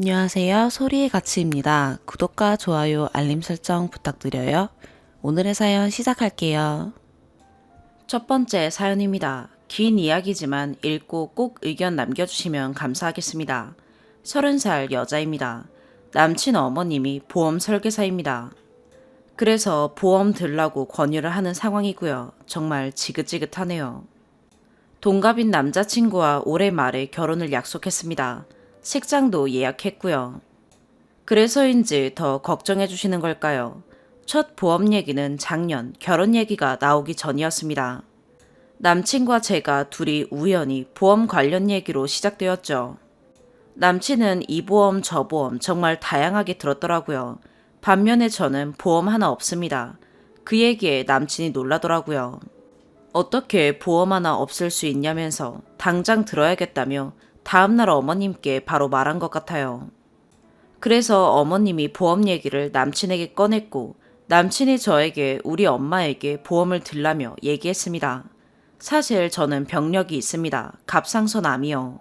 안녕하세요. 소리의 가치입니다. 구독과 좋아요, 알림 설정 부탁드려요. 오늘의 사연 시작할게요. 첫 번째 사연입니다. 긴 이야기지만 읽고 꼭 의견 남겨주시면 감사하겠습니다. 30살 여자입니다. 남친 어머님이 보험 설계사입니다. 그래서 보험 들라고 권유를 하는 상황이고요. 정말 지긋지긋하네요. 동갑인 남자친구와 올해 말에 결혼을 약속했습니다. 식장도 예약했고요. 그래서인지 더 걱정해 주시는 걸까요? 첫 보험 얘기는 작년 결혼 얘기가 나오기 전이었습니다. 남친과 제가 둘이 우연히 보험 관련 얘기로 시작되었죠. 남친은 이 보험 저 보험 정말 다양하게 들었더라고요. 반면에 저는 보험 하나 없습니다. 그 얘기에 남친이 놀라더라고요. 어떻게 보험 하나 없을 수 있냐면서 당장 들어야겠다며 다음날 어머님께 바로 말한 것 같아요. 그래서 어머님이 보험 얘기를 남친에게 꺼냈고 남친이 저에게 우리 엄마에게 보험을 들라며 얘기했습니다. 사실 저는 병력이 있습니다. 갑상선암이요.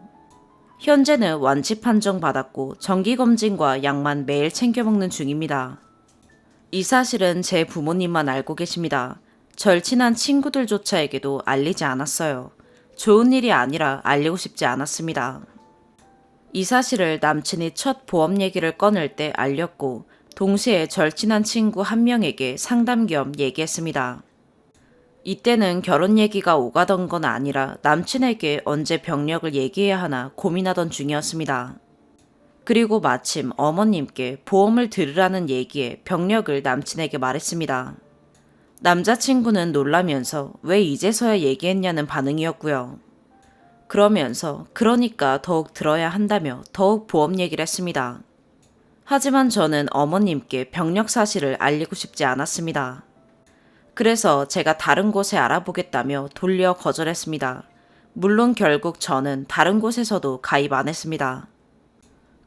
현재는 완치 판정 받았고 정기검진과 약만 매일 챙겨 먹는 중입니다. 이 사실은 제 부모님만 알고 계십니다. 절친한 친구들조차에게도 알리지 않았어요. 좋은 일이 아니라 알리고 싶지 않았습니다. 이 사실을 남친이 첫 보험 얘기를 꺼낼 때 알렸고 동시에 절친한 친구 한 명에게 상담 겸 얘기했습니다. 이때는 결혼 얘기가 오가던 건 아니라 남친에게 언제 병력을 얘기해야 하나 고민하던 중이었습니다. 그리고 마침 어머님께 보험을 들으라는 얘기에 병력을 남친에게 말했습니다. 남자친구는 놀라면서 왜 이제서야 얘기했냐는 반응이었고요. 그러면서 그러니까 더욱 들어야 한다며 더욱 보험 얘기를 했습니다. 하지만 저는 어머님께 병력 사실을 알리고 싶지 않았습니다. 그래서 제가 다른 곳에 알아보겠다며 돌려 거절했습니다. 물론 결국 저는 다른 곳에서도 가입 안 했습니다.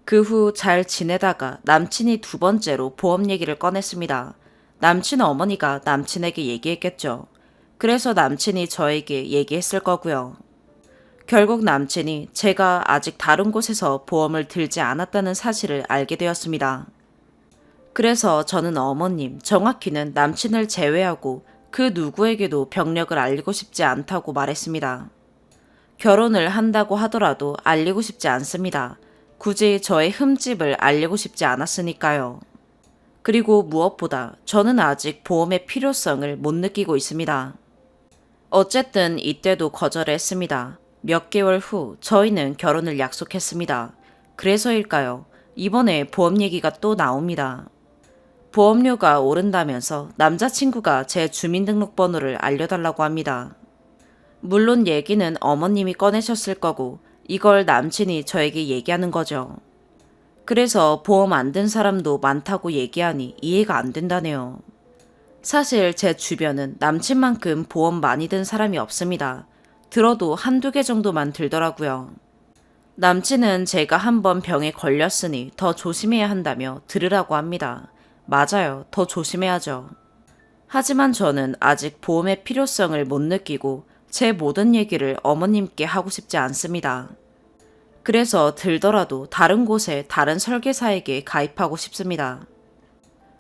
그 후 잘 지내다가 남친이 두 번째로 보험 얘기를 꺼냈습니다. 남친 어머니가 남친에게 얘기했겠죠. 그래서 남친이 저에게 얘기했을 거고요. 결국 남친이 제가 아직 다른 곳에서 보험을 들지 않았다는 사실을 알게 되었습니다. 그래서 저는 어머님, 정확히는 남친을 제외하고 그 누구에게도 병력을 알리고 싶지 않다고 말했습니다. 결혼을 한다고 하더라도 알리고 싶지 않습니다. 굳이 저의 흠집을 알리고 싶지 않았으니까요. 그리고 무엇보다 저는 아직 보험의 필요성을 못 느끼고 있습니다. 어쨌든 이때도 거절했습니다. 몇 개월 후 저희는 결혼을 약속했습니다. 그래서일까요? 이번에 보험 얘기가 또 나옵니다. 보험료가 오른다면서 남자친구가 제 주민등록번호를 알려달라고 합니다. 물론 얘기는 어머님이 꺼내셨을 거고 이걸 남친이 저에게 얘기하는 거죠. 그래서 보험 안 든 사람도 많다고 얘기하니 이해가 안 된다네요. 사실 제 주변은 남친만큼 보험 많이 든 사람이 없습니다. 들어도 한두 개 정도만 들더라고요. 남친은 제가 한번 병에 걸렸으니 더 조심해야 한다며 들으라고 합니다. 맞아요. 더 조심해야죠. 하지만 저는 아직 보험의 필요성을 못 느끼고 제 모든 얘기를 어머님께 하고 싶지 않습니다. 그래서 들더라도 다른 곳에 다른 설계사에게 가입하고 싶습니다.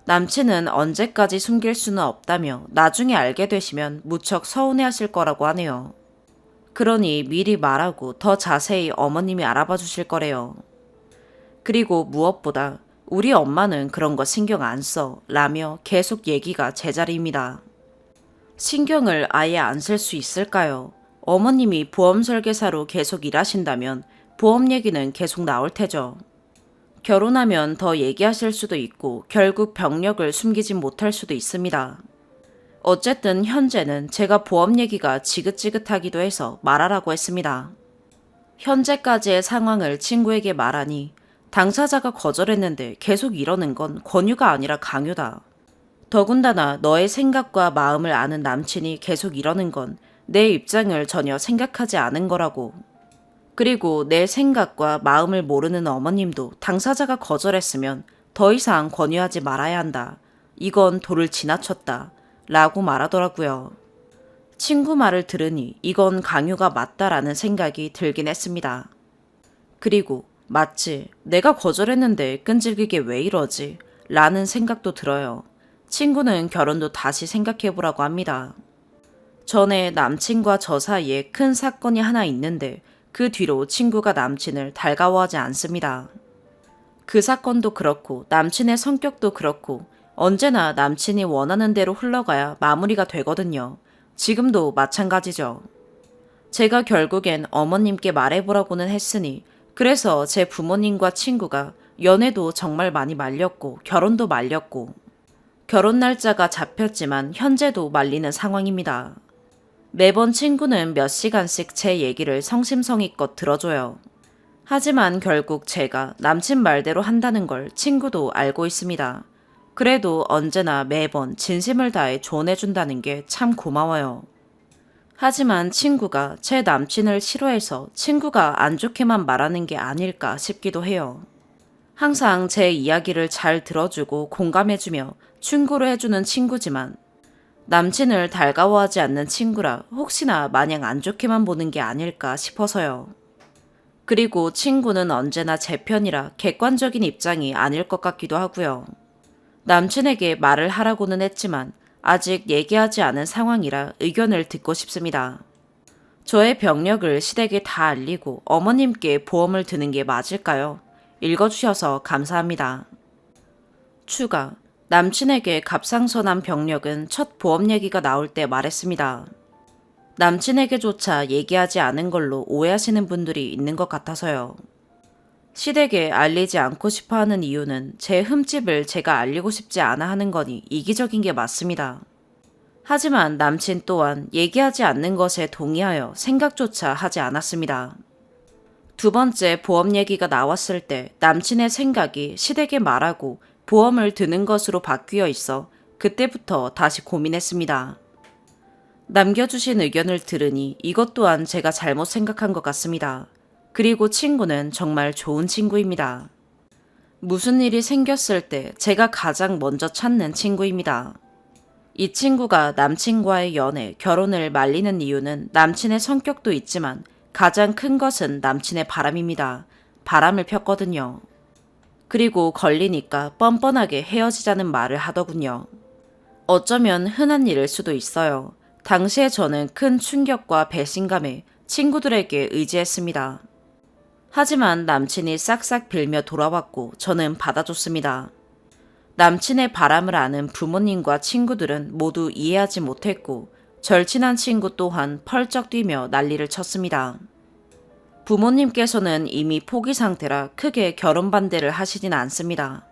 남친은 언제까지 숨길 수는 없다며 나중에 알게 되시면 무척 서운해하실 거라고 하네요. 그러니 미리 말하고 더 자세히 어머님이 알아봐 주실 거래요. 그리고 무엇보다 우리 엄마는 그런 거 신경 안 써 라며 계속 얘기가 제자리입니다. 신경을 아예 안 쓸 수 있을까요? 어머님이 보험 설계사로 계속 일하신다면 보험 얘기는 계속 나올 테죠. 결혼하면 더 얘기하실 수도 있고 결국 병력을 숨기진 못할 수도 있습니다. 어쨌든 현재는 제가 보험 얘기가 지긋지긋하기도 해서 말하라고 했습니다. 현재까지의 상황을 친구에게 말하니 당사자가 거절했는데 계속 이러는 건 권유가 아니라 강요다. 더군다나 너의 생각과 마음을 아는 남친이 계속 이러는 건 내 입장을 전혀 생각하지 않은 거라고. 그리고 내 생각과 마음을 모르는 어머님도 당사자가 거절했으면 더 이상 권유하지 말아야 한다. 이건 도를 지나쳤다. 라고 말하더라고요. 친구 말을 들으니 이건 강요가 맞다라는 생각이 들긴 했습니다. 그리고 맞지. 내가 거절했는데 끈질기게 왜 이러지? 라는 생각도 들어요. 친구는 결혼도 다시 생각해보라고 합니다. 전에 남친과 저 사이에 큰 사건이 하나 있는데 그 뒤로 친구가 남친을 달가워하지 않습니다. 그 사건도 그렇고 남친의 성격도 그렇고 언제나 남친이 원하는 대로 흘러가야 마무리가 되거든요. 지금도 마찬가지죠. 제가 결국엔 어머님께 말해보라고는 했으니 그래서 제 부모님과 친구가 연애도 정말 많이 말렸고 결혼도 말렸고 결혼 날짜가 잡혔지만 현재도 말리는 상황입니다. 매번 친구는 몇 시간씩 제 얘기를 성심성의껏 들어줘요. 하지만 결국 제가 남친 말대로 한다는 걸 친구도 알고 있습니다. 그래도 언제나 매번 진심을 다해 조언해준다는 게 참 고마워요. 하지만 친구가 제 남친을 싫어해서 친구가 안 좋게만 말하는 게 아닐까 싶기도 해요. 항상 제 이야기를 잘 들어주고 공감해주며 충고를 해주는 친구지만 남친을 달가워하지 않는 친구라 혹시나 마냥 안 좋게만 보는 게 아닐까 싶어서요. 그리고 친구는 언제나 제 편이라 객관적인 입장이 아닐 것 같기도 하고요. 남친에게 말을 하라고는 했지만 아직 얘기하지 않은 상황이라 의견을 듣고 싶습니다. 저의 병력을 시댁에 다 알리고 어머님께 보험을 드는 게 맞을까요? 읽어주셔서 감사합니다. 추가. 남친에게 갑상선암 병력은 첫 보험 얘기가 나올 때 말했습니다. 남친에게조차 얘기하지 않은 걸로 오해하시는 분들이 있는 것 같아서요. 시댁에 알리지 않고 싶어 하는 이유는 제 흠집을 제가 알리고 싶지 않아 하는 거니 이기적인 게 맞습니다. 하지만 남친 또한 얘기하지 않는 것에 동의하여 생각조차 하지 않았습니다. 두 번째 보험 얘기가 나왔을 때 남친의 생각이 시댁에 말하고 보험을 드는 것으로 바뀌어 있어 그때부터 다시 고민했습니다. 남겨주신 의견을 들으니 이것 또한 제가 잘못 생각한 것 같습니다. 그리고 친구는 정말 좋은 친구입니다. 무슨 일이 생겼을 때 제가 가장 먼저 찾는 친구입니다. 이 친구가 남친과의 연애, 결혼을 말리는 이유는 남친의 성격도 있지만 가장 큰 것은 남친의 바람입니다. 바람을 폈거든요. 그리고 걸리니까 뻔뻔하게 헤어지자는 말을 하더군요. 어쩌면 흔한 일일 수도 있어요. 당시에 저는 큰 충격과 배신감에 친구들에게 의지했습니다. 하지만 남친이 싹싹 빌며 돌아왔고 저는 받아줬습니다. 남친의 바람을 아는 부모님과 친구들은 모두 이해하지 못했고 절친한 친구 또한 펄쩍 뛰며 난리를 쳤습니다. 부모님께서는 이미 포기 상태라 크게 결혼 반대를 하시진 않습니다.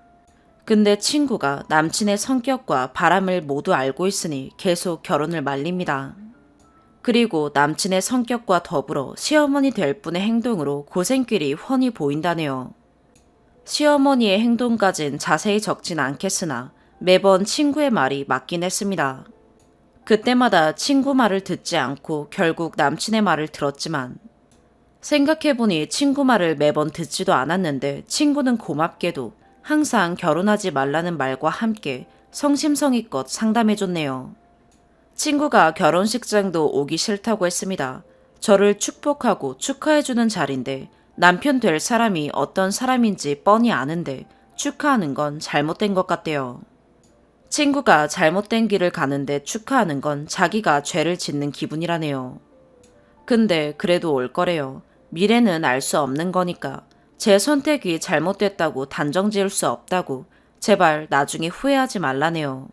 근데 친구가 남친의 성격과 바람을 모두 알고 있으니 계속 결혼을 말립니다. 그리고 남친의 성격과 더불어 시어머니 될 분의 행동으로 고생길이 훤히 보인다네요. 시어머니의 행동까진 자세히 적진 않겠으나 매번 친구의 말이 맞긴 했습니다. 그때마다 친구 말을 듣지 않고 결국 남친의 말을 들었지만 생각해보니 친구 말을 매번 듣지도 않았는데 친구는 고맙게도 항상 결혼하지 말라는 말과 함께 성심성의껏 상담해줬네요. 친구가 결혼식장도 오기 싫다고 했습니다. 저를 축복하고 축하해주는 자리인데 남편 될 사람이 어떤 사람인지 뻔히 아는데 축하하는 건 잘못된 것 같대요. 친구가 잘못된 길을 가는데 축하하는 건 자기가 죄를 짓는 기분이라네요. 근데 그래도 올 거래요. 미래는 알 수 없는 거니까 제 선택이 잘못됐다고 단정 지을 수 없다고 제발 나중에 후회하지 말라네요.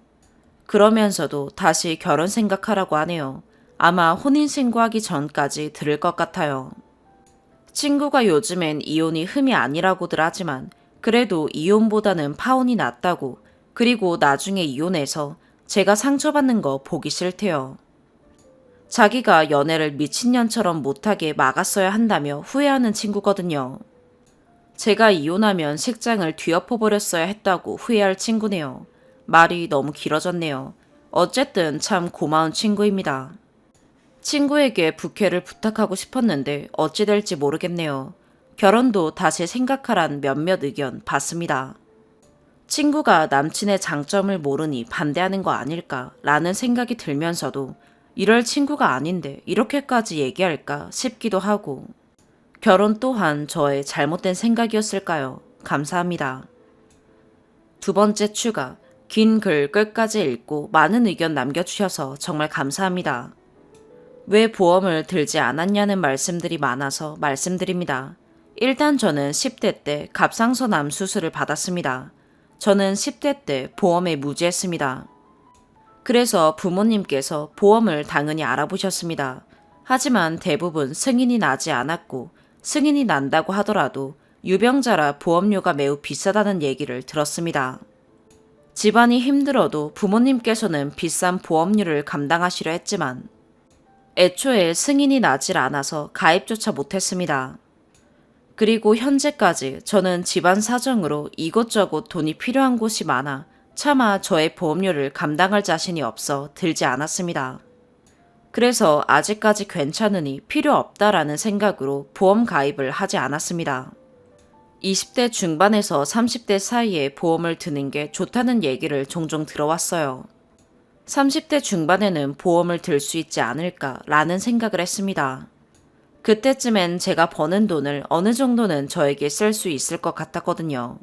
그러면서도 다시 결혼 생각하라고 하네요. 아마 혼인신고하기 전까지 들을 것 같아요. 친구가 요즘엔 이혼이 흠이 아니라고들 하지만 그래도 이혼보다는 파혼이 낫다고 그리고 나중에 이혼해서 제가 상처받는 거 보기 싫대요. 자기가 연애를 미친년처럼 못하게 막았어야 한다며 후회하는 친구거든요. 제가 이혼하면 식장을 뒤엎어버렸어야 했다고 후회할 친구네요. 말이 너무 길어졌네요. 어쨌든 참 고마운 친구입니다. 친구에게 부케를 부탁하고 싶었는데 어찌 될지 모르겠네요. 결혼도 다시 생각하란 몇몇 의견 봤습니다. 친구가 남친의 장점을 모르니 반대하는 거 아닐까라는 생각이 들면서도 이럴 친구가 아닌데 이렇게까지 얘기할까 싶기도 하고 결혼 또한 저의 잘못된 생각이었을까요? 감사합니다. 두 번째 추가. 긴 글 끝까지 읽고 많은 의견 남겨주셔서 정말 감사합니다. 왜 보험을 들지 않았냐는 말씀들이 많아서 말씀드립니다. 일단 저는 10대 때 갑상선암 수술을 받았습니다. 저는 10대 때 보험에 무지했습니다. 그래서 부모님께서 보험을 당연히 알아보셨습니다. 하지만 대부분 승인이 나지 않았고 승인이 난다고 하더라도 유병자라 보험료가 매우 비싸다는 얘기를 들었습니다. 집안이 힘들어도 부모님께서는 비싼 보험료를 감당하시려 했지만 애초에 승인이 나질 않아서 가입조차 못했습니다. 그리고 현재까지 저는 집안 사정으로 이곳저곳 돈이 필요한 곳이 많아 차마 저의 보험료를 감당할 자신이 없어 들지 않았습니다. 그래서 아직까지 괜찮으니 필요 없다라는 생각으로 보험 가입을 하지 않았습니다. 20대 중반에서 30대 사이에 보험을 드는 게 좋다는 얘기를 종종 들어왔어요. 30대 중반에는 보험을 들 수 있지 않을까라는 생각을 했습니다. 그때쯤엔 제가 버는 돈을 어느 정도는 저에게 쓸 수 있을 것 같았거든요.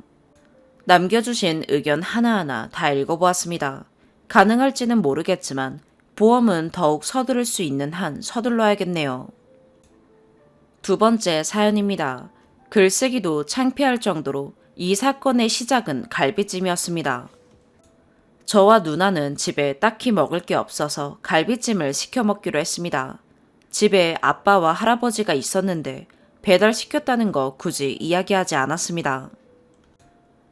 남겨주신 의견 하나하나 다 읽어보았습니다. 가능할지는 모르겠지만 보험은 더욱 서두를 수 있는 한 서둘러야겠네요. 두 번째 사연입니다. 글쓰기도 창피할 정도로 이 사건의 시작은 갈비찜이었습니다. 저와 누나는 집에 딱히 먹을 게 없어서 갈비찜을 시켜 먹기로 했습니다. 집에 아빠와 할아버지가 있었는데 배달시켰다는 거 굳이 이야기하지 않았습니다.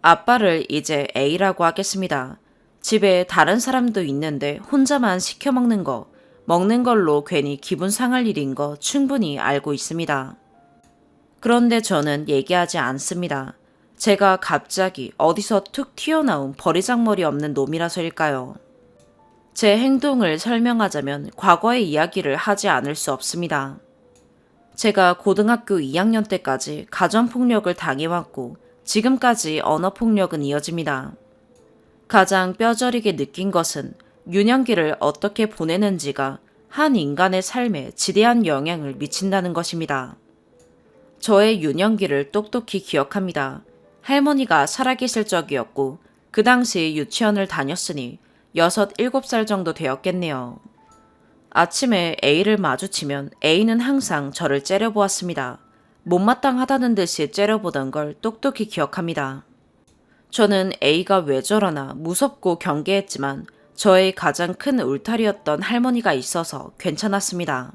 아빠를 이제 A라고 하겠습니다. 집에 다른 사람도 있는데 혼자만 시켜 먹는 거, 먹는 걸로 괜히 기분 상할 일인 거 충분히 알고 있습니다. 그런데 저는 얘기하지 않습니다. 제가 갑자기 어디서 툭 튀어나온 버리장머리 없는 놈이라서일까요? 제 행동을 설명하자면 과거의 이야기를 하지 않을 수 없습니다. 제가 고등학교 2학년 때까지 가정폭력을 당해왔고 지금까지 언어폭력은 이어집니다. 가장 뼈저리게 느낀 것은 유년기를 어떻게 보내는지가 한 인간의 삶에 지대한 영향을 미친다는 것입니다. 저의 유년기를 똑똑히 기억합니다. 할머니가 살아계실 적이었고 그 당시 유치원을 다녔으니 6, 7살 정도 되었겠네요. 아침에 A를 마주치면 A는 항상 저를 째려보았습니다. 못마땅하다는 듯이 째려보던 걸 똑똑히 기억합니다. 저는 A가 왜 저러나 무섭고 경계했지만 저의 가장 큰 울타리였던 할머니가 있어서 괜찮았습니다.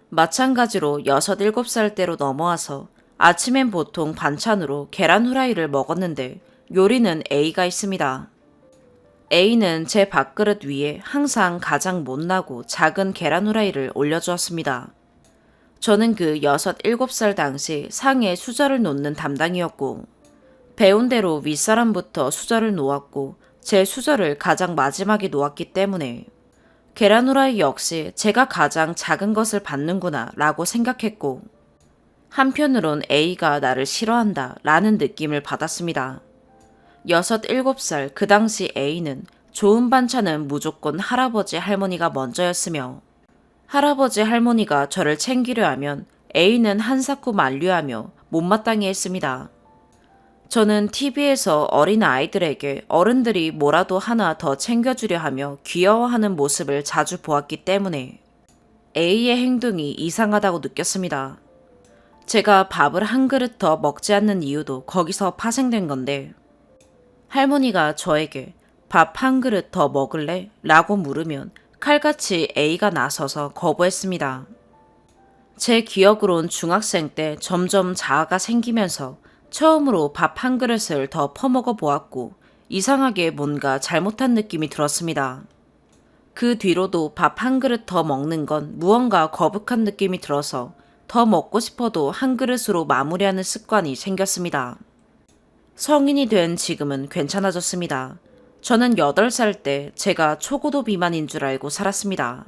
마찬가지로 6, 7살 때로 넘어와서 아침엔 보통 반찬으로 계란 후라이를 먹었는데 요리는 A가 있습니다. A는 제 밥그릇 위에 항상 가장 못나고 작은 계란 후라이를 올려주었습니다. 저는 그 6, 7살 당시 상에 수저를 놓는 담당이었고 배운 대로 윗사람부터 수저를 놓았고 제 수저를 가장 마지막에 놓았기 때문에 계란 후라이 역시 제가 가장 작은 것을 받는구나 라고 생각했고 한편으론 A가 나를 싫어한다 라는 느낌을 받았습니다. 6, 7살 그 당시 A는 좋은 반찬은 무조건 할아버지 할머니가 먼저였으며 할아버지 할머니가 저를 챙기려 하면 A는 한사코 만류하며 못마땅해 했습니다. 저는 TV에서 어린 아이들에게 어른들이 뭐라도 하나 더 챙겨주려 하며 귀여워하는 모습을 자주 보았기 때문에 A의 행동이 이상하다고 느꼈습니다. 제가 밥을 한 그릇 더 먹지 않는 이유도 거기서 파생된 건데 할머니가 저에게 밥 한 그릇 더 먹을래? 라고 물으면 칼같이 A가 나서서 거부했습니다. 제 기억으론 중학생 때 점점 자아가 생기면서 처음으로 밥 한 그릇을 더 퍼먹어 보았고 이상하게 뭔가 잘못한 느낌이 들었습니다. 그 뒤로도 밥 한 그릇 더 먹는 건 무언가 거북한 느낌이 들어서 더 먹고 싶어도 한 그릇으로 마무리하는 습관이 생겼습니다. 성인이 된 지금은 괜찮아졌습니다. 저는 8살 때 제가 초고도 비만인 줄 알고 살았습니다.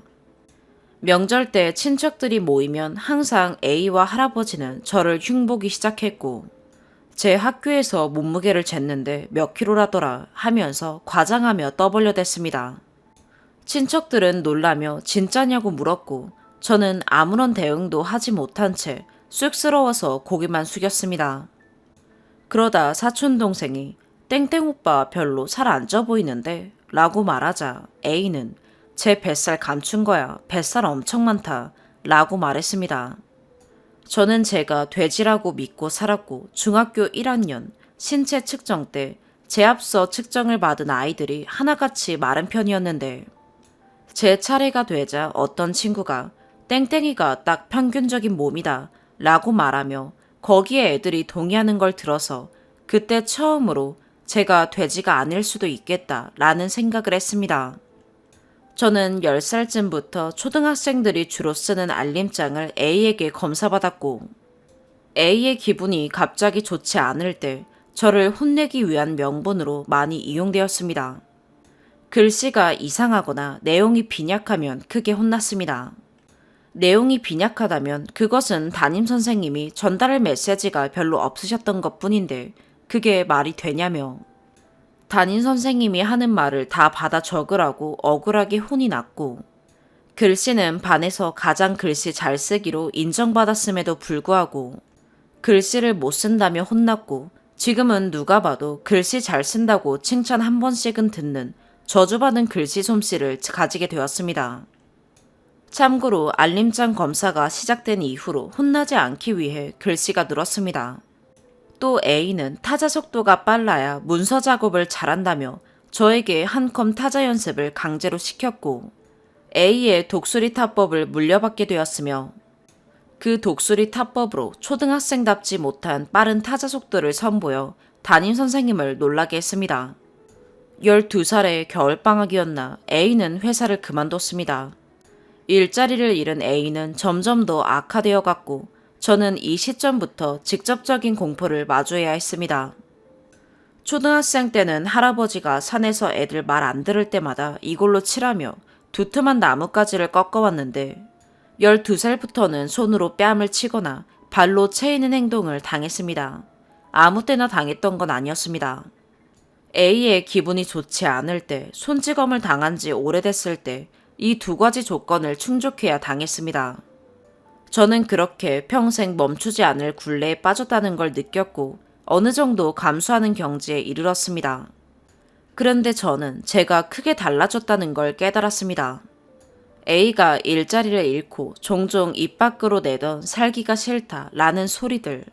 명절 때 친척들이 모이면 항상 A와 할아버지는 저를 흉보기 시작했고 제 학교에서 몸무게를 쟀는데 몇 킬로라더라 하면서 과장하며 떠벌려댔습니다. 친척들은 놀라며 진짜냐고 물었고 저는 아무런 대응도 하지 못한 채 쑥스러워서 고개만 숙였습니다. 그러다 사촌동생이 땡땡 오빠 별로 살 안 쪄 보이는데 라고 말하자 A는 제 뱃살 감춘 거야. 뱃살 엄청 많다. 라고 말했습니다. 저는 제가 돼지라고 믿고 살았고 중학교 1학년 신체 측정 때 제 앞서 측정을 받은 아이들이 하나같이 마른 편이었는데 제 차례가 되자 어떤 친구가 땡땡이가 딱 평균적인 몸이다 라고 말하며 거기에 애들이 동의하는 걸 들어서 그때 처음으로 제가 돼지가 아닐 수도 있겠다 라는 생각을 했습니다. 저는 10살쯤부터 초등학생들이 주로 쓰는 알림장을 A에게 검사받았고 A의 기분이 갑자기 좋지 않을 때 저를 혼내기 위한 명분으로 많이 이용되었습니다. 글씨가 이상하거나 내용이 빈약하면 크게 혼났습니다. 내용이 빈약하다면 그것은 담임선생님이 전달할 메시지가 별로 없으셨던 것 뿐인데 그게 말이 되냐며 담임선생님이 하는 말을 다 받아 적으라고 억울하게 혼이 났고 글씨는 반에서 가장 글씨 잘 쓰기로 인정받았음에도 불구하고 글씨를 못 쓴다며 혼났고 지금은 누가 봐도 글씨 잘 쓴다고 칭찬 한 번씩은 듣는 저주받은 글씨 솜씨를 가지게 되었습니다. 참고로 알림장 검사가 시작된 이후로 혼나지 않기 위해 글씨가 늘었습니다. 또 A는 타자 속도가 빨라야 문서 작업을 잘한다며 저에게 한컴 타자 연습을 강제로 시켰고 A의 독수리 타법을 물려받게 되었으며 그 독수리 타법으로 초등학생답지 못한 빠른 타자 속도를 선보여 담임선생님을 놀라게 했습니다. 12살의 겨울방학이었나 A는 회사를 그만뒀습니다. 일자리를 잃은 A는 점점 더 악화되어 갔고 저는 이 시점부터 직접적인 공포를 마주해야 했습니다. 초등학생 때는 할아버지가 산에서 애들 말 안 들을 때마다 이걸로 칠하며 두툼한 나뭇가지를 꺾어왔는데 12살부터는 손으로 뺨을 치거나 발로 채이는 행동을 당했습니다. 아무 때나 당했던 건 아니었습니다. A의 기분이 좋지 않을 때, 손찌검을 당한 지 오래됐을 때 이 두 가지 조건을 충족해야 당했습니다. 저는 그렇게 평생 멈추지 않을 굴레에 빠졌다는 걸 느꼈고 어느 정도 감수하는 경지에 이르렀습니다. 그런데 저는 제가 크게 달라졌다는 걸 깨달았습니다. A가 일자리를 잃고 종종 입 밖으로 내던 살기가 싫다 라는 소리들.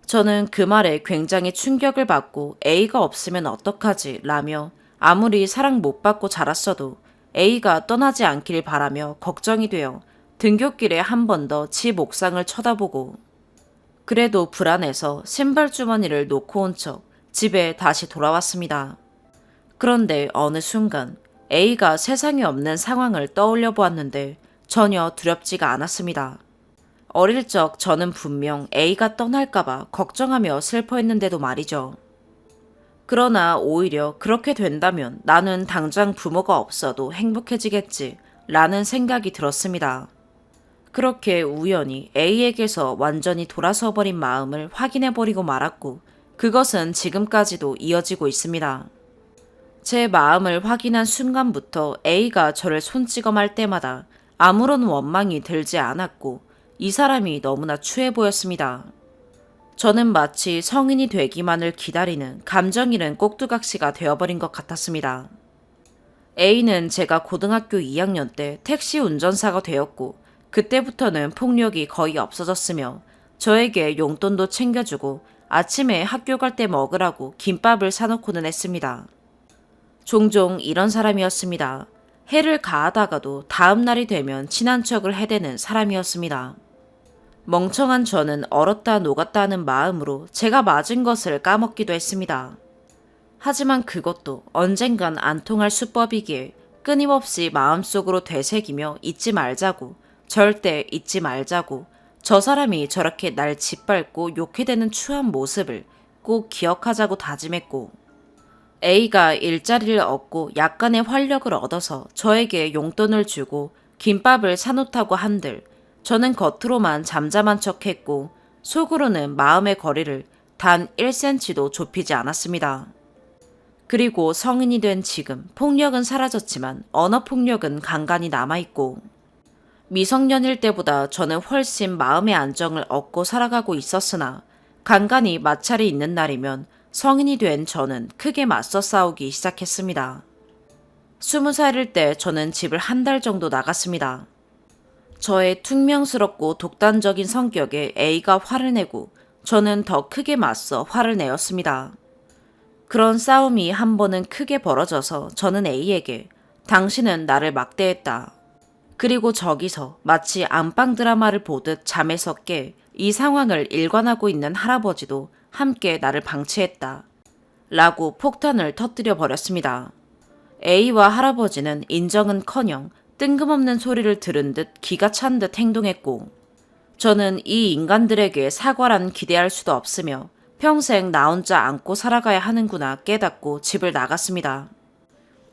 저는 그 말에 굉장히 충격을 받고 A가 없으면 어떡하지 라며 아무리 사랑 못 받고 자랐어도 A가 떠나지 않길 바라며 걱정이 되어 등굣길에 한 번 더 집 옥상을 쳐다보고 그래도 불안해서 신발 주머니를 놓고 온 척 집에 다시 돌아왔습니다. 그런데 어느 순간 A가 세상에 없는 상황을 떠올려 보았는데 전혀 두렵지가 않았습니다. 어릴 적 저는 분명 A가 떠날까봐 걱정하며 슬퍼했는데도 말이죠. 그러나 오히려 그렇게 된다면 나는 당장 부모가 없어도 행복해지겠지 라는 생각이 들었습니다. 그렇게 우연히 A에게서 완전히 돌아서 버린 마음을 확인해버리고 말았고 그것은 지금까지도 이어지고 있습니다. 제 마음을 확인한 순간부터 A가 저를 손찌검할 때마다 아무런 원망이 들지 않았고 이 사람이 너무나 추해 보였습니다. 저는 마치 성인이 되기만을 기다리는 감정 잃은 꼭두각시가 되어버린 것 같았습니다. A는 제가 고등학교 2학년 때 택시 운전사가 되었고 그때부터는 폭력이 거의 없어졌으며 저에게 용돈도 챙겨주고 아침에 학교 갈 때 먹으라고 김밥을 사놓고는 했습니다. 종종 이런 사람이었습니다. 해를 가하다가도 다음 날이 되면 친한 척을 해대는 사람이었습니다. 멍청한 저는 얼었다 녹았다 하는 마음으로 제가 맞은 것을 까먹기도 했습니다. 하지만 그것도 언젠간 안 통할 수법이기에 끊임없이 마음속으로 되새기며 잊지 말자고, 절대 잊지 말자고, 저 사람이 저렇게 날 짓밟고 욕해대는 추한 모습을 꼭 기억하자고 다짐했고 A가 일자리를 얻고 약간의 활력을 얻어서 저에게 용돈을 주고 김밥을 사놓다고 한들 저는 겉으로만 잠잠한 척했고 속으로는 마음의 거리를 단 1cm도 좁히지 않았습니다. 그리고 성인이 된 지금 폭력은 사라졌지만 언어폭력은 간간히 남아있고 미성년일 때보다 저는 훨씬 마음의 안정을 얻고 살아가고 있었으나 간간히 마찰이 있는 날이면 성인이 된 저는 크게 맞서 싸우기 시작했습니다. 20살일 때 저는 집을 한 달 정도 나갔습니다. 저의 퉁명스럽고 독단적인 성격에 A가 화를 내고 저는 더 크게 맞서 화를 내었습니다. 그런 싸움이 한 번은 크게 벌어져서 저는 A에게 당신은 나를 막대했다. 그리고 저기서 마치 안방 드라마를 보듯 잠에서 깨 이 상황을 일관하고 있는 할아버지도 함께 나를 방치했다. 라고 폭탄을 터뜨려 버렸습니다. A와 할아버지는 인정은커녕 뜬금없는 소리를 들은 듯 기가 찬 듯 행동했고 저는 이 인간들에게 사과란 기대할 수도 없으며 평생 나 혼자 안고 살아가야 하는구나 깨닫고 집을 나갔습니다.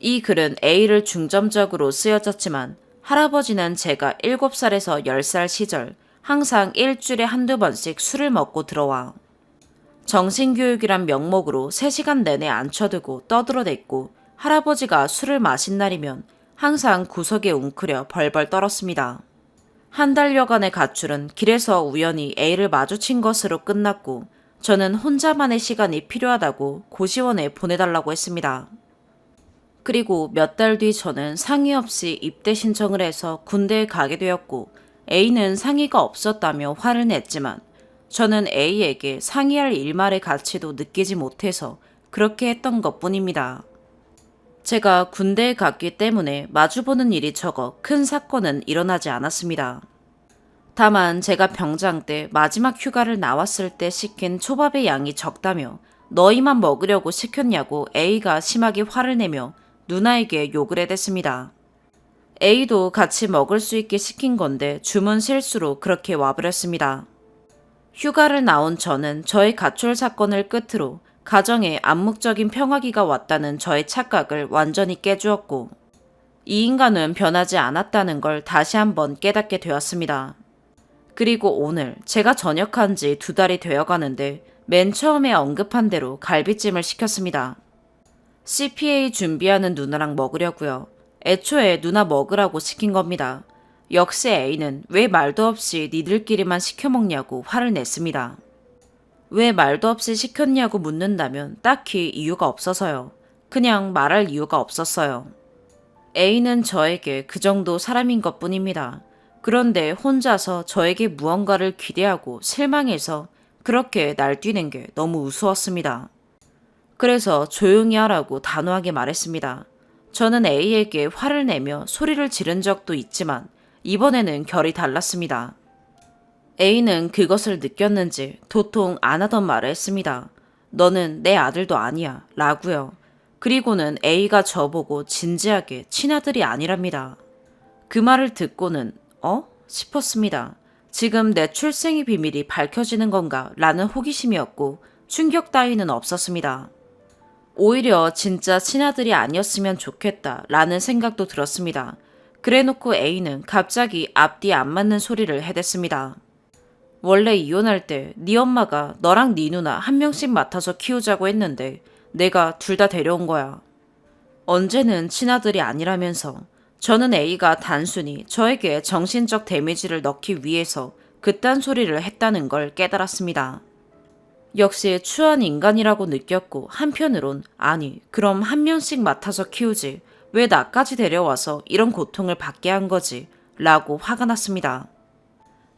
이 글은 A를 중점적으로 쓰여졌지만 할아버지는 제가 7살에서 10살 시절 항상 일주일에 한두 번씩 술을 먹고 들어와 정신교육이란 명목으로 3시간 내내 앉혀두고 떠들어댔고 할아버지가 술을 마신 날이면 항상 구석에 웅크려 벌벌 떨었습니다. 한 달여간의 가출은 길에서 우연히 A를 마주친 것으로 끝났고 저는 혼자만의 시간이 필요하다고 고시원에 보내달라고 했습니다. 그리고 몇 달 뒤 저는 상의 없이 입대 신청을 해서 군대에 가게 되었고 A는 상의가 없었다며 화를 냈지만 저는 A에게 상의할 일말의 가치도 느끼지 못해서 그렇게 했던 것뿐입니다. 제가 군대에 갔기 때문에 마주보는 일이 적어 큰 사건은 일어나지 않았습니다. 다만 제가 병장 때 마지막 휴가를 나왔을 때 시킨 초밥의 양이 적다며 너희만 먹으려고 시켰냐고 A가 심하게 화를 내며 누나에게 욕을 해댔습니다. A도 같이 먹을 수 있게 시킨 건데 주문 실수로 그렇게 와버렸습니다. 휴가를 나온 저는 저의 가출 사건을 끝으로 가정에 암묵적인 평화기가 왔다는 저의 착각을 완전히 깨주었고 이 인간은 변하지 않았다는 걸 다시 한번 깨닫게 되었습니다. 그리고 오늘 제가 전역한 지 2달이 되어가는데 맨 처음에 언급한 대로 갈비찜을 시켰습니다. CPA 준비하는 누나랑 먹으려고요. 애초에 누나 먹으라고 시킨 겁니다. 역시 A는 왜 말도 없이 니들끼리만 시켜 먹냐고 화를 냈습니다. 왜 말도 없이 시켰냐고 묻는다면 딱히 이유가 없어서요. 그냥 말할 이유가 없었어요. A는 저에게 그 정도 사람인 것 뿐입니다. 그런데 혼자서 저에게 무언가를 기대하고 실망해서 그렇게 날뛰는 게 너무 우스웠습니다. 그래서 조용히 하라고 단호하게 말했습니다. 저는 A에게 화를 내며 소리를 지른 적도 있지만 이번에는 결이 달랐습니다. A는 그것을 느꼈는지 도통 안 하던 말을 했습니다. 너는 내 아들도 아니야 라고요. 그리고는 A가 저보고 진지하게 친아들이 아니랍니다. 그 말을 듣고는 싶었습니다. 지금 내 출생의 비밀이 밝혀지는 건가 라는 호기심이었고 충격 따위는 없었습니다. 오히려 진짜 친아들이 아니었으면 좋겠다 라는 생각도 들었습니다. 그래놓고 A는 갑자기 앞뒤 안 맞는 소리를 해댔습니다. 원래 이혼할 때 네 엄마가 너랑 네 누나 한 명씩 맡아서 키우자고 했는데 내가 둘 다 데려온 거야. 언제는 친아들이 아니라면서 저는 A가 단순히 저에게 정신적 데미지를 넣기 위해서 그딴 소리를 했다는 걸 깨달았습니다. 역시 추한 인간이라고 느꼈고 한편으론 아니 그럼 한 명씩 맡아서 키우지 왜 나까지 데려와서 이런 고통을 받게 한 거지 라고 화가 났습니다.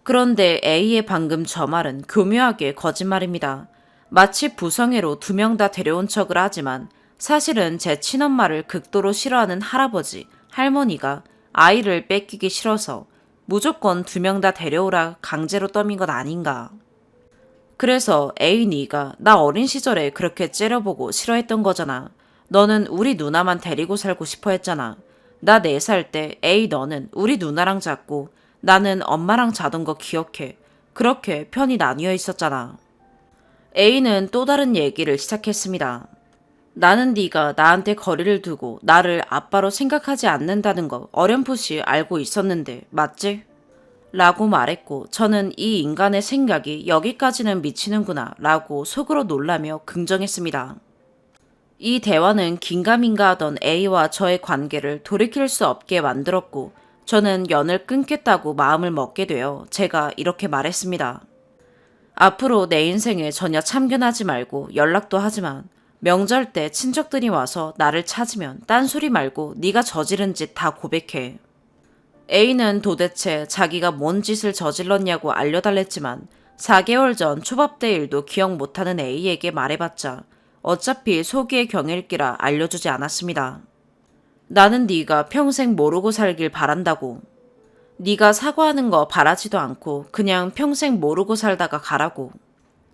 그런데 A의 방금 저 말은 교묘하게 거짓말입니다. 마치 부성애로 2명 다 데려온 척을 하지만 사실은 제 친엄마를 극도로 싫어하는 할아버지, 할머니가 아이를 뺏기기 싫어서 무조건 2명 다 데려오라 강제로 떠민 것 아닌가. 그래서 A 네가 나 어린 시절에 그렇게 째려보고 싫어했던 거잖아. 너는 우리 누나만 데리고 살고 싶어 했잖아. 나 4살 때 A 너는 우리 누나랑 잤고 나는 엄마랑 자던 거 기억해. 그렇게 편이 나뉘어 있었잖아. A는 또 다른 얘기를 시작했습니다. 나는 네가 나한테 거리를 두고 나를 아빠로 생각하지 않는다는 거 어렴풋이 알고 있었는데 맞지? 라고 말했고 저는 이 인간의 생각이 여기까지는 미치는구나 라고 속으로 놀라며 긍정했습니다. 이 대화는 긴가민가 하던 A와 저의 관계를 돌이킬 수 없게 만들었고 저는 연을 끊겠다고 마음을 먹게 되어 제가 이렇게 말했습니다. 앞으로 내 인생에 전혀 참견하지 말고 연락도 하지만 명절 때 친척들이 와서 나를 찾으면 딴소리 말고 네가 저지른 짓 다 고백해. A는 도대체 자기가 뭔 짓을 저질렀냐고 알려달랬지만 4개월 전 초밥때 일도 기억 못하는 A에게 말해봤자 어차피 소기의 경일기라 알려주지 않았습니다. 나는 네가 평생 모르고 살길 바란다고. 네가 사과하는 거 바라지도 않고 그냥 평생 모르고 살다가 가라고.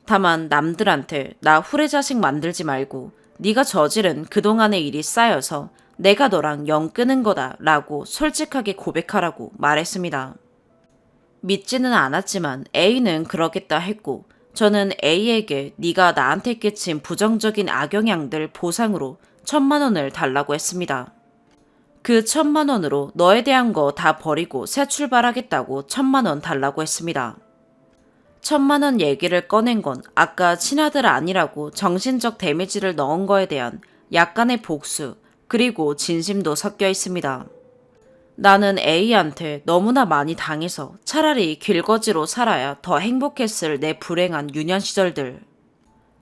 다만 남들한테 나 후레자식 만들지 말고 네가 저지른 그동안의 일이 쌓여서 내가 너랑 영 끄는 거다 라고 솔직하게 고백하라고 말했습니다. 믿지는 않았지만 A는 그러겠다 했고 저는 A에게 네가 나한테 끼친 부정적인 악영향들 보상으로 1,000만 원을 달라고 했습니다. 그 1,000만 원으로 너에 대한 거 다 버리고 새 출발하겠다고 1,000만 원 달라고 했습니다. 1,000만 원 얘기를 꺼낸 건 아까 친아들 아니라고 정신적 데미지를 넣은 거에 대한 약간의 복수 그리고 진심도 섞여 있습니다. 나는 A한테 너무나 많이 당해서 차라리 길거지로 살아야 더 행복했을 내 불행한 유년 시절들.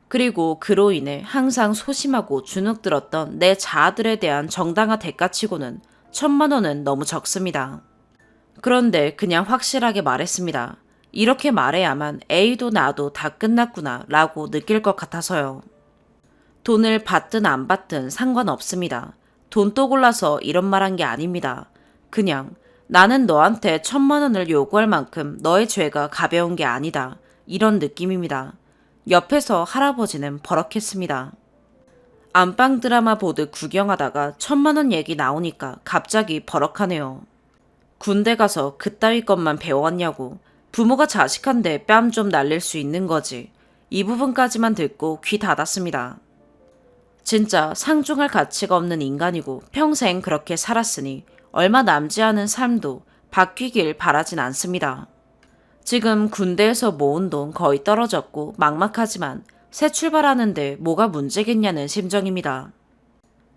그리고 그로 인해 항상 소심하고 주눅들었던 내 자아들에 대한 정당한 대가치고는 1,000만 원은 너무 적습니다. 그런데 그냥 확실하게 말했습니다. 이렇게 말해야만 A도 나도 다 끝났구나 라고 느낄 것 같아서요. 돈을 받든 안 받든 상관없습니다. 돈 또 골라서 이런 말 한 게 아닙니다. 그냥 나는 너한테 1,000만 원을 요구할 만큼 너의 죄가 가벼운 게 아니다. 이런 느낌입니다. 옆에서 할아버지는 버럭했습니다. 안방 드라마 보듯 구경하다가 1,000만 원 얘기 나오니까 갑자기 버럭하네요. 군대 가서 그따위 것만 배워왔냐고. 부모가 자식한테 뺨 좀 날릴 수 있는 거지. 이 부분까지만 듣고 귀 닫았습니다. 진짜 상중할 가치가 없는 인간이고 평생 그렇게 살았으니 얼마 남지 않은 삶도 바뀌길 바라진 않습니다. 지금 군대에서 모은 돈 거의 떨어졌고 막막하지만 새 출발하는데 뭐가 문제겠냐는 심정입니다.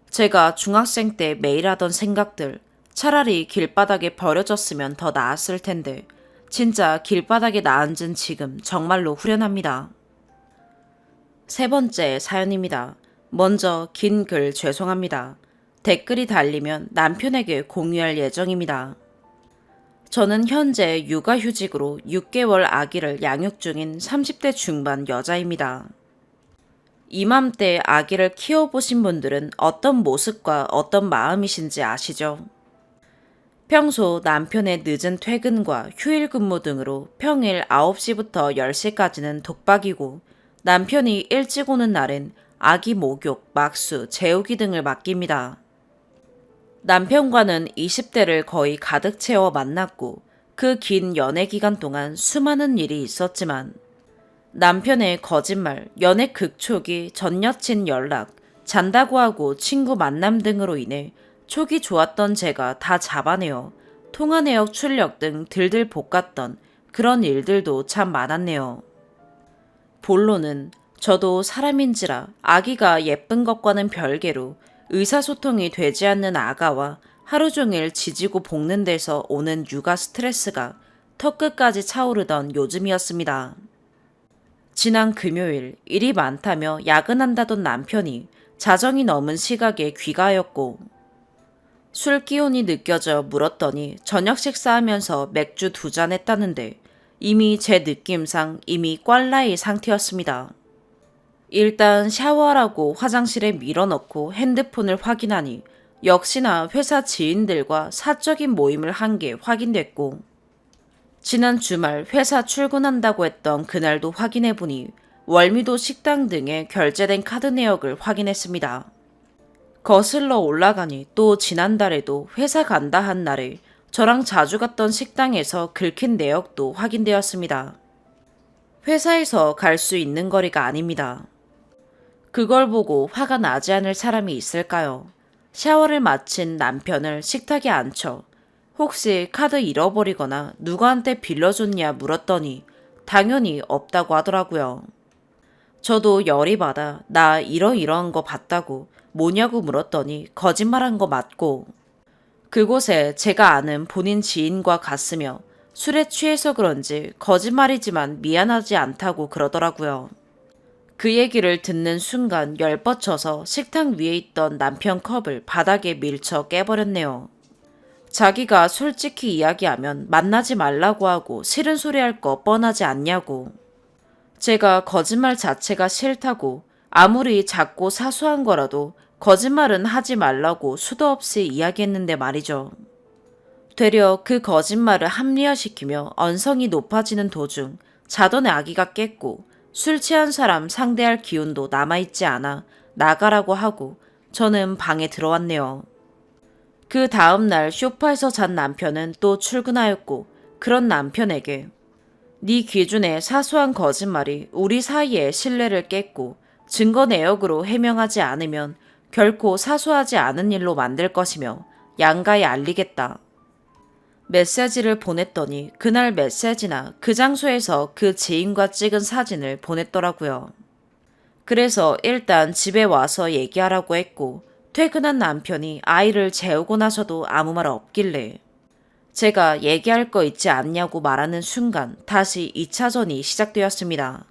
제가 중학생 때 매일 하던 생각들, 차라리 길바닥에 버려졌으면 더 나았을 텐데 진짜 길바닥에 나앉은 지금 정말로 후련합니다. 세 번째 사연입니다. 먼저 긴 글 죄송합니다. 댓글이 달리면 남편에게 공유할 예정입니다. 저는 현재 육아휴직으로 6개월 아기를 양육 중인 30대 중반 여자입니다. 이맘때 아기를 키워보신 분들은 어떤 모습과 어떤 마음이신지 아시죠? 평소 남편의 늦은 퇴근과 휴일 근무 등으로 평일 9시부터 10시까지는 독박이고 남편이 일찍 오는 날엔 아기 목욕, 막수, 재우기 등을 맡깁니다. 남편과는 20대를 거의 가득 채워 만났고 그 긴 연애 기간 동안 수많은 일이 있었지만 남편의 거짓말, 연애 극초기, 전 여친 연락, 잔다고 하고 친구 만남 등으로 인해 촉이 좋았던 제가 다 잡아내어 통화 내역 출력 등 들들 볶았던 그런 일들도 참 많았네요. 본론은 저도 사람인지라 아기가 예쁜 것과는 별개로 의사소통이 되지 않는 아가와 하루 종일 지지고 볶는 데서 오는 육아 스트레스가 턱끝까지 차오르던 요즘이었습니다. 지난 금요일 일이 많다며 야근한다던 남편이 자정이 넘은 시각에 귀가하였고 술 기운이 느껴져 물었더니 저녁 식사하면서 맥주 2잔 했다는데 이미 제 느낌상 이미 꽐라의 상태였습니다. 일단 샤워하라고 화장실에 밀어넣고 핸드폰을 확인하니 역시나 회사 지인들과 사적인 모임을 한 게 확인됐고 지난 주말 회사 출근한다고 했던 그날도 확인해보니 월미도 식당 등에 결제된 카드 내역을 확인했습니다. 거슬러 올라가니 또 지난달에도 회사 간다 한 날에 저랑 자주 갔던 식당에서 긁힌 내역도 확인되었습니다. 회사에서 갈 수 있는 거리가 아닙니다. 그걸 보고 화가 나지 않을 사람이 있을까요? 샤워를 마친 남편을 식탁에 앉혀 혹시 카드 잃어버리거나 누구한테 빌려줬냐 물었더니 당연히 없다고 하더라고요. 저도 열이 받아 나 이러이러한 거 봤다고 뭐냐고 물었더니 거짓말한 거 맞고 그곳에 제가 아는 본인 지인과 갔으며 술에 취해서 그런지 거짓말이지만 미안하지 않다고 그러더라고요. 그 얘기를 듣는 순간 열뻗쳐서 식탁 위에 있던 남편 컵을 바닥에 밀쳐 깨버렸네요. 자기가 솔직히 이야기하면 만나지 말라고 하고 싫은 소리 할 거 뻔하지 않냐고. 제가 거짓말 자체가 싫다고 아무리 작고 사소한 거라도 거짓말은 하지 말라고 수도 없이 이야기했는데 말이죠. 되려 그 거짓말을 합리화시키며 언성이 높아지는 도중 자던 아기가 깼고 술 취한 사람 상대할 기운도 남아있지 않아 나가라고 하고 저는 방에 들어왔네요. 그 다음날 소파에서 잔 남편은 또 출근하였고 그런 남편에게 네 기준의 사소한 거짓말이 우리 사이의 신뢰를 깼고 증거 내역으로 해명하지 않으면 결코 사소하지 않은 일로 만들 것이며 양가에 알리겠다. 메시지를 보냈더니 그날 메시지나 그 장소에서 그 지인과 찍은 사진을 보냈더라고요. 그래서 일단 집에 와서 얘기하라고 했고 퇴근한 남편이 아이를 재우고 나서도 아무 말 없길래 제가 얘기할 거 있지 않냐고 말하는 순간 다시 2차전이 시작되었습니다.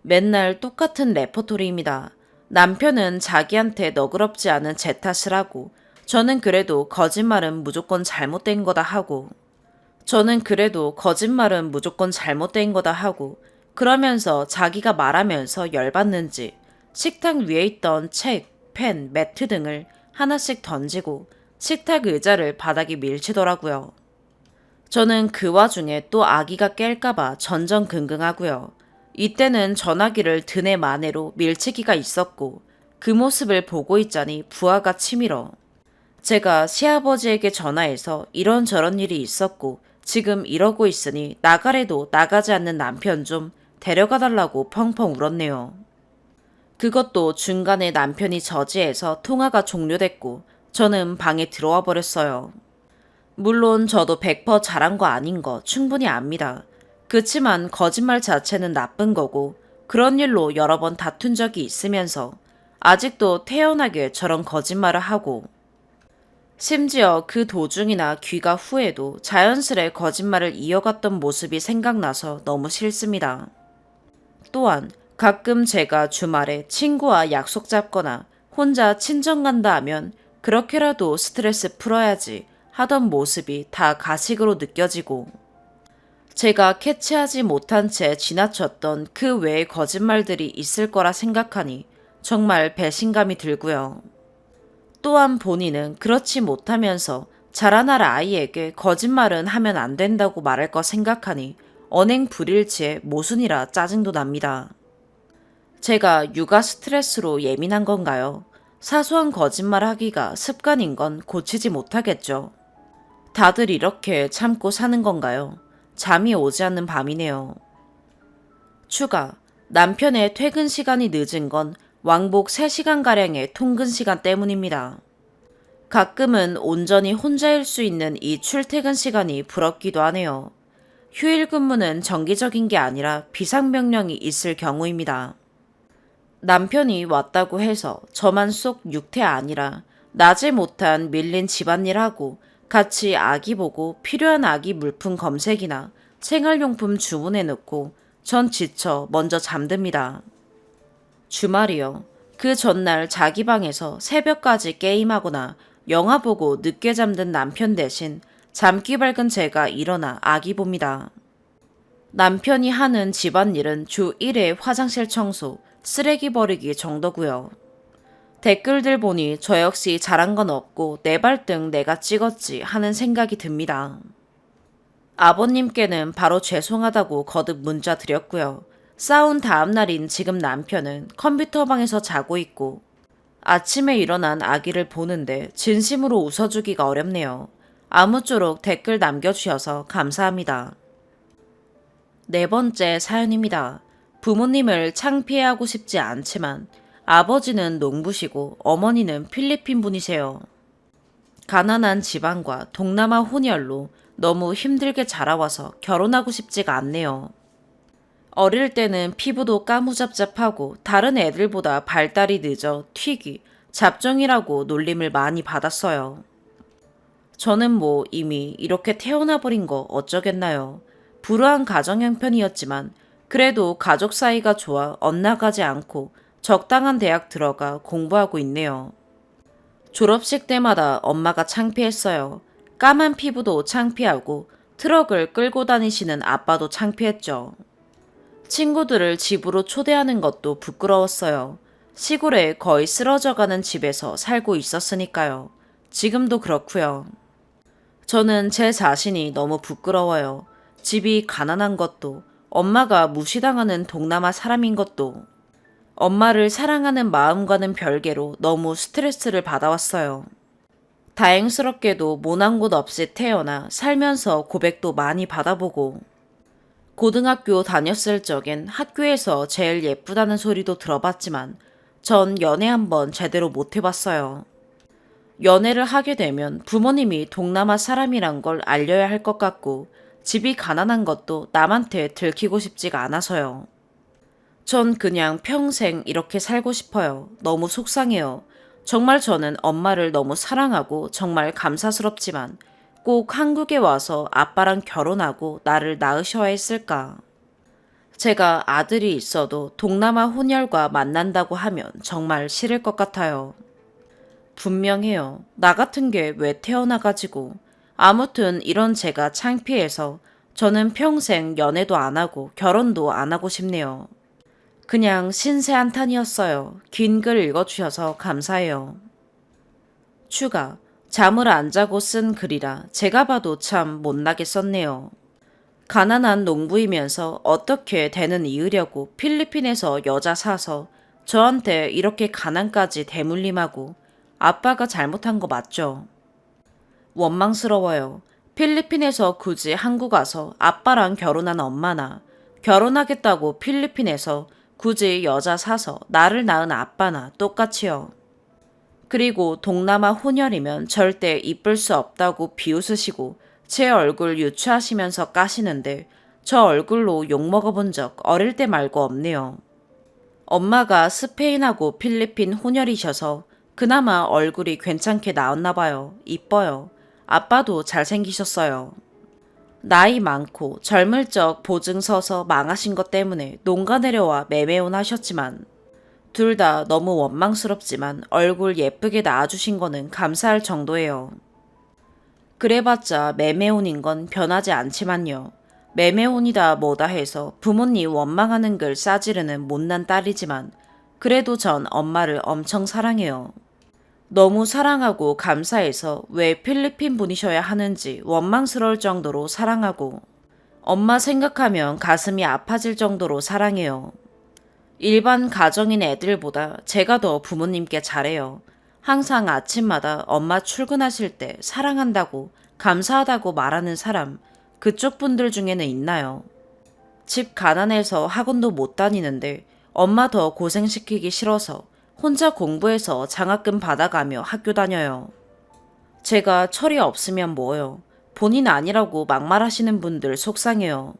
맨날 똑같은 레퍼토리입니다. 남편은 자기한테 너그럽지 않은 제 탓을 하고 저는 그래도 거짓말은 무조건 잘못된 거다 하고 그러면서 자기가 말하면서 열받는지 식탁 위에 있던 책, 펜, 매트 등을 하나씩 던지고 식탁 의자를 바닥에 밀치더라고요. 저는 그 와중에 또 아기가 깰까봐 전전긍긍하고요. 이때는 전화기를 드네 마네로 밀치기가 있었고 그 모습을 보고 있자니 부하가 치밀어 제가 시아버지에게 전화해서 이런저런 일이 있었고 지금 이러고 있으니 나가래도 나가지 않는 남편 좀 데려가 달라고 펑펑 울었네요. 그것도 중간에 남편이 저지해서 통화가 종료됐고 저는 방에 들어와 버렸어요. 물론 저도 100% 잘한 거 아닌 거 충분히 압니다. 그치만 거짓말 자체는 나쁜 거고 그런 일로 여러 번 다툰 적이 있으면서 아직도 태연하게 저런 거짓말을 하고 심지어 그 도중이나 귀가 후에도 자연스레 거짓말을 이어갔던 모습이 생각나서 너무 싫습니다. 또한 가끔 제가 주말에 친구와 약속 잡거나 혼자 친정 간다 하면 그렇게라도 스트레스 풀어야지 하던 모습이 다 가식으로 느껴지고 제가 캐치하지 못한 채 지나쳤던 그 외의 거짓말들이 있을 거라 생각하니 정말 배신감이 들고요. 또한 본인은 그렇지 못하면서 자라날 아이에게 거짓말은 하면 안 된다고 말할 거 생각하니 언행 불일치에 모순이라 짜증도 납니다. 제가 육아 스트레스로 예민한 건가요? 사소한 거짓말 하기가 습관인 건 고치지 못하겠죠. 다들 이렇게 참고 사는 건가요? 잠이 오지 않는 밤이네요. 추가, 남편의 퇴근 시간이 늦은 건 왕복 3시간가량의 통근 시간 때문입니다. 가끔은 온전히 혼자일 수 있는 이 출퇴근 시간이 부럽기도 하네요. 휴일 근무는 정기적인 게 아니라 비상명령이 있을 경우입니다. 남편이 왔다고 해서 저만 쏙 육퇴 아니라 낮에 못한 밀린 집안일하고 같이 아기 보고 필요한 아기 물품 검색이나 생활용품 주문해 놓고 전 지쳐 먼저 잠듭니다. 주말이요. 그 전날 자기 방에서 새벽까지 게임하거나 영화 보고 늦게 잠든 남편 대신 잠기 밝은 제가 일어나 아기 봅니다. 남편이 하는 집안일은 주 1회 화장실 청소, 쓰레기 버리기 정도고요. 댓글들 보니 저 역시 잘한 건 없고 내 발등 내가 찍었지 하는 생각이 듭니다. 아버님께는 바로 죄송하다고 거듭 문자 드렸고요. 싸운 다음 날인 지금 남편은 컴퓨터 방에서 자고 있고 아침에 일어난 아기를 보는데 진심으로 웃어주기가 어렵네요. 아무쪼록 댓글 남겨주셔서 감사합니다. 4번째 사연입니다. 부모님을 창피해하고 싶지 않지만 아버지는 농부시고 어머니는 필리핀 분이세요. 가난한 집안과 동남아 혼혈로 너무 힘들게 자라와서 결혼하고 싶지가 않네요. 어릴 때는 피부도 까무잡잡하고 다른 애들보다 발달이 늦어 튀기, 잡종이라고 놀림을 많이 받았어요. 저는 뭐 이미 이렇게 태어나 버린 거 어쩌겠나요. 불우한 가정 형편이었지만 그래도 가족 사이가 좋아 엇나가지 않고 적당한 대학 들어가 공부하고 있네요. 졸업식 때마다 엄마가 창피했어요. 까만 피부도 창피하고 트럭을 끌고 다니시는 아빠도 창피했죠. 친구들을 집으로 초대하는 것도 부끄러웠어요. 시골에 거의 쓰러져가는 집에서 살고 있었으니까요. 지금도 그렇고요. 저는 제 자신이 너무 부끄러워요. 집이 가난한 것도, 엄마가 무시당하는 동남아 사람인 것도, 엄마를 사랑하는 마음과는 별개로 너무 스트레스를 받아왔어요. 다행스럽게도 모난 곳 없이 태어나 살면서 고백도 많이 받아보고, 고등학교 다녔을 적엔 학교에서 제일 예쁘다는 소리도 들어봤지만 전 연애 한번 제대로 못 해봤어요. 연애를 하게 되면 부모님이 동남아 사람이란 걸 알려야 할 것 같고 집이 가난한 것도 남한테 들키고 싶지가 않아서요. 전 그냥 평생 이렇게 살고 싶어요. 너무 속상해요. 정말 저는 엄마를 너무 사랑하고 정말 감사스럽지만 꼭 한국에 와서 아빠랑 결혼하고 나를 낳으셔야 했을까? 제가 아들이 있어도 동남아 혼혈과 만난다고 하면 정말 싫을 것 같아요. 분명해요. 나 같은 게 왜 태어나가지고. 아무튼 이런 제가 창피해서 저는 평생 연애도 안 하고 결혼도 안 하고 싶네요. 그냥 신세한탄이었어요. 긴 글 읽어주셔서 감사해요. 추가. 잠을 안 자고 쓴 글이라 제가 봐도 참 못나게 썼네요. 가난한 농부이면서 어떻게 되는 이으려고 필리핀에서 여자 사서 저한테 이렇게 가난까지 대물림하고 아빠가 잘못한 거 맞죠? 원망스러워요. 필리핀에서 굳이 한국 와서 아빠랑 결혼한 엄마나 결혼하겠다고 필리핀에서 굳이 여자 사서 나를 낳은 아빠나 똑같이요. 그리고 동남아 혼혈이면 절대 이쁠 수 없다고 비웃으시고 제 얼굴 유추하시면서 까시는데 저 얼굴로 욕먹어본 적 어릴 때 말고 없네요. 엄마가 스페인하고 필리핀 혼혈이셔서 그나마 얼굴이 괜찮게 나왔나 봐요. 이뻐요. 아빠도 잘생기셨어요. 나이 많고 젊을 적 보증 서서 망하신 것 때문에 농가 내려와 매매혼 하셨지만 둘 다 너무 원망스럽지만 얼굴 예쁘게 낳아주신 거는 감사할 정도예요. 그래봤자 매매혼인 건 변하지 않지만요. 매매혼이다 뭐다 해서 부모님 원망하는 글 싸지르는 못난 딸이지만 그래도 전 엄마를 엄청 사랑해요. 너무 사랑하고 감사해서 왜 필리핀 분이셔야 하는지 원망스러울 정도로 사랑하고 엄마 생각하면 가슴이 아파질 정도로 사랑해요. 일반 가정인 애들보다 제가 더 부모님께 잘해요. 항상 아침마다 엄마 출근하실 때 사랑한다고 감사하다고 말하는 사람 그쪽 분들 중에는 있나요? 집 가난해서 학원도 못 다니는데 엄마 더 고생시키기 싫어서 혼자 공부해서 장학금 받아가며 학교 다녀요. 제가 철이 없으면 뭐요? 본인 아니라고 막말하시는 분들 속상해요.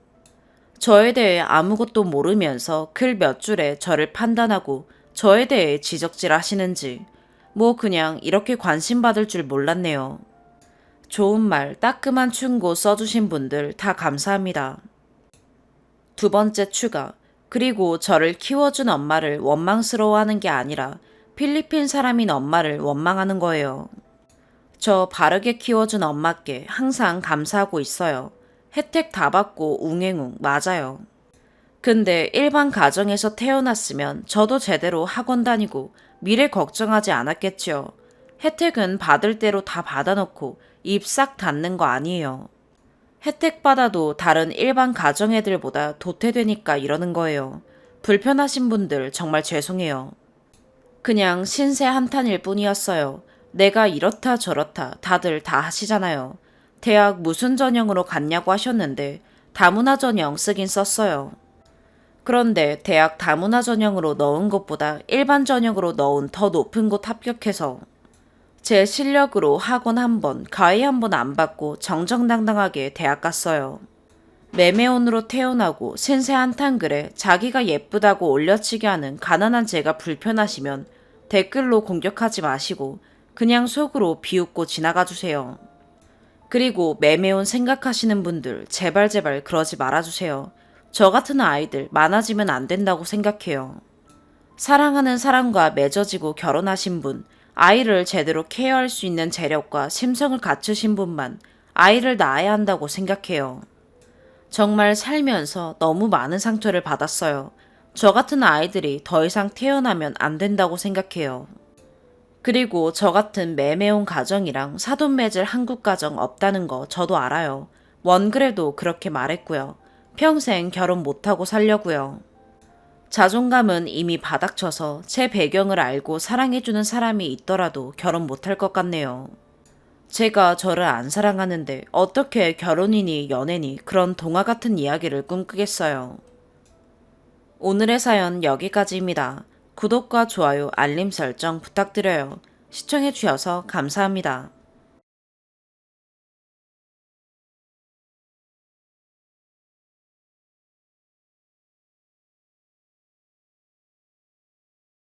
저에 대해 아무것도 모르면서 글 몇 줄에 저를 판단하고 저에 대해 지적질 하시는지 뭐 그냥 이렇게 관심 받을 줄 몰랐네요. 좋은 말 따끔한 충고 써주신 분들 다 감사합니다. 두 번째 추가. 그리고 저를 키워준 엄마를 원망스러워하는 게 아니라 필리핀 사람인 엄마를 원망하는 거예요. 저 바르게 키워준 엄마께 항상 감사하고 있어요. 혜택 다 받고 웅행웅 맞아요. 근데 일반 가정에서 태어났으면 저도 제대로 학원 다니고 미래 걱정하지 않았겠지요. 혜택은 받을 대로 다 받아놓고 입 싹 닫는 거 아니에요. 혜택 받아도 다른 일반 가정 애들보다 도태되니까 이러는 거예요. 불편하신 분들 정말 죄송해요. 그냥 신세 한탄일 뿐이었어요. 내가 이렇다 저렇다 다들 다 하시잖아요. 대학 무슨 전형으로 갔냐고 하셨는데 다문화 전형 쓰긴 썼어요. 그런데 대학 다문화 전형으로 넣은 것보다 일반 전형으로 넣은 더 높은 곳 합격해서 제 실력으로 학원 한 번, 과외 한 번 안 받고 정정당당하게 대학 갔어요. 매매혼으로 태어나고 신세 한탄글에 자기가 예쁘다고 올려치기 하는 가난한 제가 불편하시면 댓글로 공격하지 마시고 그냥 속으로 비웃고 지나가 주세요. 그리고 매매운 생각하시는 분들 제발 제발 그러지 말아주세요. 저 같은 아이들 많아지면 안 된다고 생각해요. 사랑하는 사람과 맺어지고 결혼하신 분, 아이를 제대로 케어할 수 있는 재력과 심성을 갖추신 분만 아이를 낳아야 한다고 생각해요. 정말 살면서 너무 많은 상처를 받았어요. 저 같은 아이들이 더 이상 태어나면 안 된다고 생각해요. 그리고 저 같은 매매온 가정이랑 사돈 맺을 한국 가정 없다는 거 저도 알아요. 원글에도 그렇게 말했고요. 평생 결혼 못하고 살려고요. 자존감은 이미 바닥쳐서 제 배경을 알고 사랑해주는 사람이 있더라도 결혼 못할 것 같네요. 제가 저를 안 사랑하는데 어떻게 결혼이니 연애니 그런 동화 같은 이야기를 꿈꾸겠어요. 오늘의 사연 여기까지입니다. 구독과 좋아요, 알림 설정 부탁드려요. 시청해주셔서 감사합니다.